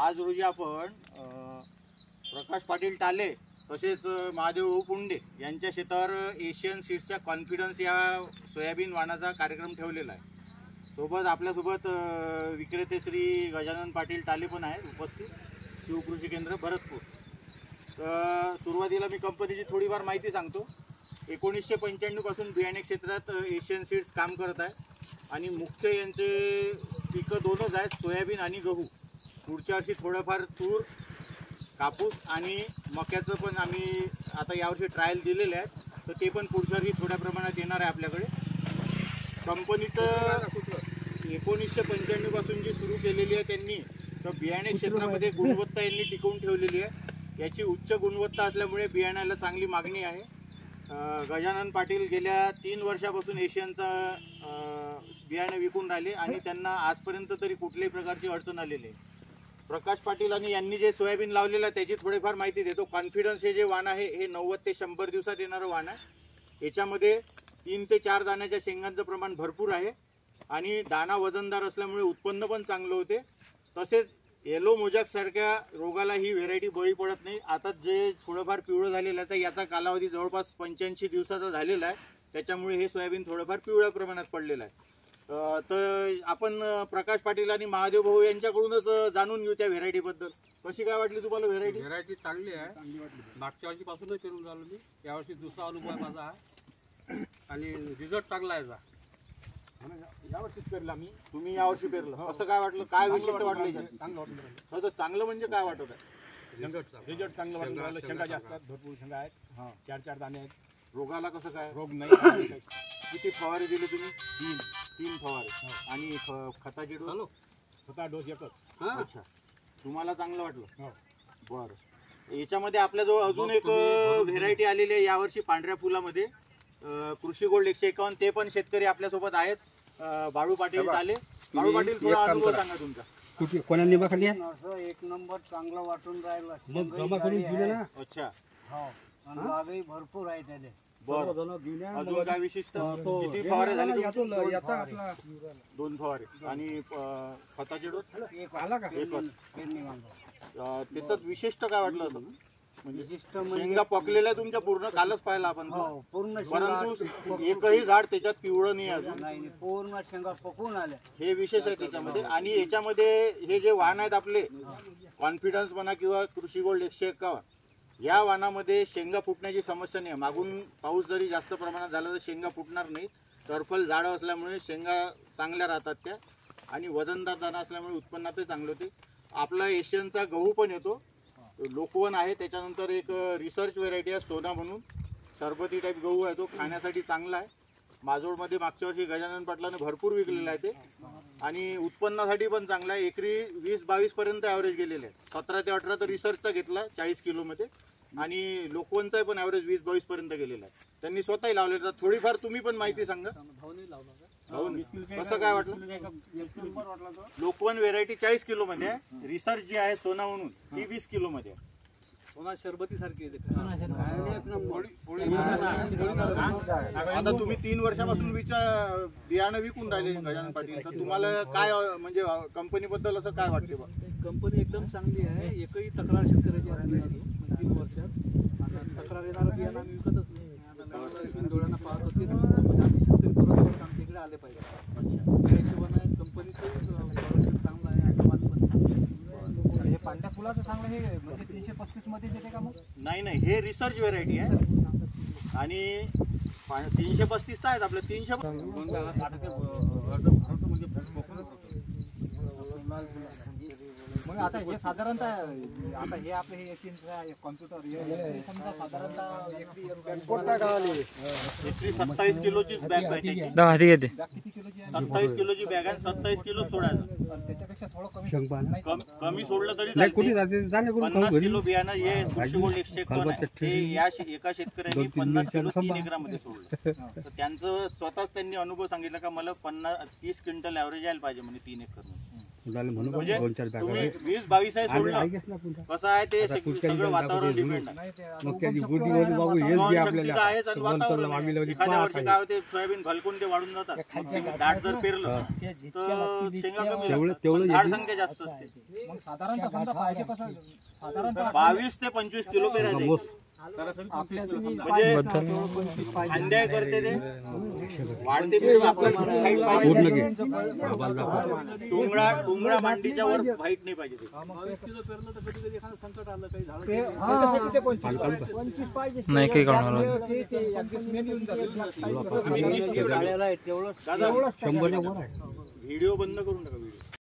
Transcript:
आज रोजी आपण प्रकाश पाटील टाले तसेच महादेव पुंडे यांच्या शेतावर एशियन सीड्सच्या कॉन्फिडन्स या सोयाबीन वाणाचा कार्यक्रम ठेवलेला आहे। सोबत आपल्यासोबत विक्रेते श्री गजानन पाटील टाले पण आहेत उपस्थित, शिवकृषी केंद्र भरतपूर। तर सुरुवातीला मी कंपनीची थोडीफार माहिती सांगतो। 1995 पासून बियाणे क्षेत्रात एशियन सीड्स काम करत आहे आणि मुख्य यांचे पिकं दोनच आहेत, सोयाबीन आणि गहू। पुढच्या वर्षी थोडंफार तूर, कापूस आणि मक्याचं पण आम्ही आता यावर्षी ट्रायल दिलेले आहेत, तर ते पण पुढच्या वर्षी थोड्या प्रमाणात येणार आहे आपल्याकडे। कंपनीचं 1995 पासून जी सुरू केलेली आहे त्यांनी, तर बियाणे क्षेत्रामध्ये गुणवत्ता यांनी टिकवून ठेवलेली आहे। याची उच्च गुणवत्ता असल्यामुळे बियाण्याला चांगली मागणी आहे। गजानन पाटील गेल्या 3 वर्षापासून एशियनचा बियाणे विकून राहिले आणि त्यांना आजपर्यंत तरी कुठल्याही प्रकारची अडचण आलेली आहे। प्रकाश पाटील आणि यांनी जे सोयाबीन लावलेलं आहे त्याची थोडीफार माहिती देतो। कॉन्फिडन्स हे जे वाण आहे हे 90 ते 100 दिवसात येणारं वाण आहे। याच्यामध्ये 3 ते 4 दाण्याच्या शेंगांचं प्रमाण भरपूर आहे आणि दाना वजनदार असल्यामुळे उत्पन्न पण चांगलं होते। तसेच येलो मोजॅक सारख्या रोगाला ही व्हेरायटी बळी पडत नाही। आता जे थोडंफार पिवळं झालेलं आहे तर याचा कालावधी जवळपास 85 दिवसाचा झालेला आहे, त्याच्यामुळे हे सोयाबीन थोडंफार पिवळ्या प्रमाणात पडलेलं आहे। तर आपण प्रकाश पाटील आणि महादेव भाऊ यांच्याकडूनच जाणून घेऊ त्या व्हेरायटीबद्दल। कशी काय वाटली तुम्हाला व्हेरायटी? व्हेरायटी चांगली आहे, मागच्या वर्षीपासूनच पेरून झालो मी, यावर्षी दुसरा अनुभव आहे माझा आहे आणि रिझल्ट चांगला आहे। यावर्षीच पेरला मी। तुम्ही यावर्षी पेरलं, कसं काय वाटलं? काय विशिष्ट वाटलं? चांगलं वाटलं। तर चांगलं म्हणजे काय वाटत आहे? रिझल्ट चांगलं वाटलं। शेंगा जास्त आहेत, भरपूर शेंगा आहेत, 4-4 दाणे आहेत। रोगाला कसं काय? रोग नाही। किती फवारे दिले तुम्ही? 3 फवारे आणि खताची डोस? स्वतः डोस एकच। अच्छा, तुम्हाला चांगलं वाटलं? हो। बरं, याच्यामध्ये आपल्याजवळ अजून एक व्हेरायटी आलेली आहे यावर्षी पांढऱ्या फुलामध्ये, कृषी गोल्ड 151। ते पण शेतकरी आपल्यासोबत आहेत, बाळू पाटील टाले। बाळू पाटील, थोडा अनुभव सांगा तुमचा। कोणा निंबा खाली आहे? असं 1 नंबर चांगलं वाटून राहिलं। मग जमा करून दिले ना। अच्छा, हो, आणि बागही भरपूर आहे त्याले। बरं, अजून काय विशिष्ट? किती फवारे झाले? 2 फवारे आणि खताचे डोस? आला का? एकच। त्याचं विशिष्ट काय वाटलं असं? विशिष्ट शेंगा पकलेल्या तुमच्या पूर्ण कालच पाहिला आपण, हो, पूर्ण परंतु एकही झाड त्याच्यात पिवळं नाही अजून। नाही, पूर्ण शेंगा पकून आल्या, हे विशेष आहे त्याच्यामध्ये। आणि याच्यामध्ये हे जे वाण आहेत आपले कॉन्फिडन्स म्हणा किंवा कृषी गोल्ड 151, या वाणामध्ये शेंगा फुटण्याची समस्या नाही। मागून पाऊस जरी जास्त प्रमाणात झाला तर शेंगा फुटणार नाही। टरफल झाडं असल्यामुळे शेंगा चांगल्या राहतात त्या, आणि वजनदार दाणा असल्यामुळे उत्पन्नातही चांगलं होते। आपला एशियनचा गहू पण येतो, लोकवन आहे। त्याच्यानंतर एक रिसर्च व्हेरायटी आहे सोना म्हणून, सरबती टाईप गहू आहे, तो खाण्यासाठी चांगला आहे। माजोडमध्ये मागच्या वर्षी गजानन पाटलाने भरपूर विकलेलं आहे ते, आणि उत्पन्नासाठी पण चांगला आहे। एकरी 20-22 पर्यंत ॲव्हरेज गेलेलं आहे। 17 ते 18 तर रिसर्चचा घेतला 40 किलोमध्ये, आणि लोकवनचा पण ॲव्हरेज 20-22 पर्यंत गेलेला आहे। त्यांनी स्वतःही लावलेला। थोडीफार तुम्ही पण माहिती सांगा। कसं काय वाटलं? लोकवन व्हेरायटी 40 किलोमध्ये आहे, रिसर्च जी आहे सोना म्हणून ती 20 किलोमध्ये आहे। सोना शरबती सारखी आता तुम्ही 3 वर्षापासून बियाणं विकून राहिले गजानन पाटील, तर तुम्हाला काय म्हणजे कंपनीबद्दल असं काय वाटते बा? कंपनी एकदम चांगली आहे। एकही तक्रार शेतकऱ्याची आली नाही 3 वर्षात। आता तक्रार येणारं बियाणं आम्ही विकतच नाही। आता डोळ्यांना पाहत होते, आम्ही शेतकरी परत आमच्या इकडे आले पाहिजे। अच्छा, त्या हिशोबाने कंपनीचं चांगलं आहे आणि माल पण। हे पांढऱ्या फुलाचं चांगलं, हे म्हणजे 335 मध्ये येते का मग? नाही, हे रिसर्च व्हेरायटी आहे आणि 335 तर आहेत आपल्या। 300 मग आता हे साधारणतः, आता हे आपले हे कॉम्प्युटर समजा साधारणतः एकरी 27 किलोचीच बॅग भेटायची। किती किलोची आहे? 27 किलोची बॅग आहे, 27 किलो सोडायचं। त्याच्यापेक्षा थोडं कमी सोडलं तरी चालते। 50 किलो बियाणं हे कृषी गोल्ड 151 आहे, ते या एका शेतकऱ्यांनी 50 किलो 3 एकरामध्ये सोडलं। तर त्यांचं स्वतःच त्यांनी अनुभव सांगितला का मला 30 क्विंटल ॲव्हरेज यायला पाहिजे म्हणे 3 एकर। म्हणून म्हणजे 2-4 बॅगा तुम्ही आहे. 20-22 आहे आणि सोडलं ऐकच ना पुन्हा. कसं आहे ते आता पुढच्या सगळं वेळेला वातावरण दाखवते डिपेंड आहे. मग त्याची गुडी मध्ये बाबू हेच हवामान घे शक्ती आपल्याला तर आहेच आणि वंतरला वातावरण मागीला आहे. वरी एखाद्या पाहत वर्षी आहे. काय होते सोयाबीन भलकून ते वाढून जातात दाट जर पेरलं तर शेंगा कमी तेवढं लागतात. झाड संख्या जास्त असते मग साधारणतः समजा पाहिजे कसं साधारणतः 22 ते 25 किलो पेरायचं मोज. म्हणजे अंड्या करते ते वाढते पेरू आपल्याला height पूर्ण पाहिजे. घे बाबाला दाखव. टोंगळा मांडीच्या वर हाईट नाही पाहिजे ते. 22 किलो पेरलं तर कधी कधी एखादं संकट आलं काही झालं ते तरी त्याच्यासाठी ते 25 पान काढू का? नाही काही करणार ते adjustment येऊन जातं. झालेलं आहे तेवढंच दादा 100च्या वर आहे. व्हिडिओ बंद करून टाका व्हिडिओ